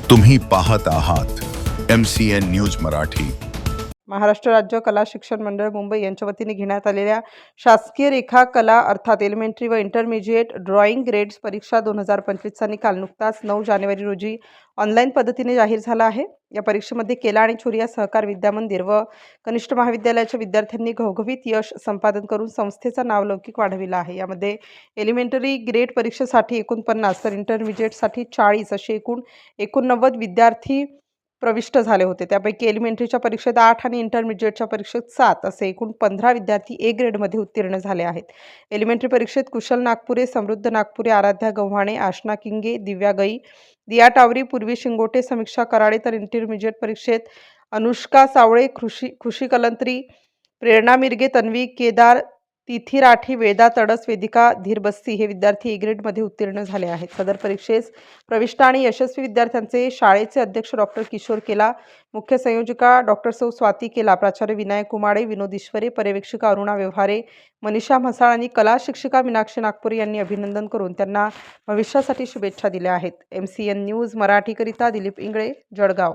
तुम्ही पाहत आहात MCN न्यूज मराठी। महाराष्ट्र राज्य कला शिक्षण मंडळ मुंबई यांच्या वतीने घेण्यात आलेल्या शासकीय रेखा कला अर्थात एलिमेंटरी व इंटरमिजिएट ड्रॉइंग ग्रेड्स परीक्षा 2025चा निकाल नुकताच 9 जानेवारी रोजी ऑनलाईन पद्धतीने जाहीर झाला आहे। या परीक्षेमध्ये केला आणि छोरिया सहकार विद्या मंदिर व कनिष्ठ महाविद्यालयाच्या विद्यार्थ्यांनी घवघवीत यश संपादन करून संस्थेचा नावलौकिक वाढविला आहे। यामध्ये एलिमेंटरी ग्रेड परीक्षेसाठी 49 तर इंटरमिजिएटसाठी 40 असे एकूण 89 विद्यार्थी प्रविष्ट झाले होते। त्यापैकी एलिमेंटरीच्या परीक्षेत 8 आणि इंटरमिजिएटच्या परीक्षेत 7 असे एकूण 15 विद्यार्थी ए ग्रेडमध्ये उत्तीर्ण झाले आहेत। एलिमेंटरी परीक्षेत कुशल नागपुरे, समृद्ध नागपुरे, आराध्या गव्हाणे, आशना किंगे, दिव्या गई, दिया टावरी, पूर्वी शिंगोटे, समीक्षा कराडे तर इंटरमिजिएट परीक्षेत अनुष्का सावळे, खुशी कलंत्री, प्रेरणा मिरगे, तन्वी केदार, तिथी राठी, वेदा तडस, वेदिका धीरबस्सी हे विद्यार्थी ए ग्रेडमध्ये उत्तीर्ण झाले आहेत। सदर परीक्षेस प्रविष्ट आणि यशस्वी विद्यार्थ्यांचे शाळेचे अध्यक्ष डॉक्टर किशोर केला, मुख्य संयोजिका डॉक्टर सौ स्वाती केला, प्राचार्य विनायक कुमाडे, विनोद ईश्वरे, पर्यवेक्षिका अरुणा व्यवहारे, मनीषा म्हसाळ आणि कला शिक्षिका मीनाक्षी नागपुरे यांनी अभिनंदन करून त्यांना भविष्यासाठी शुभेच्छा दिल्या आहेत। MCN न्यूज मराठीकरिता दिलीप इंगळे, जळगाव।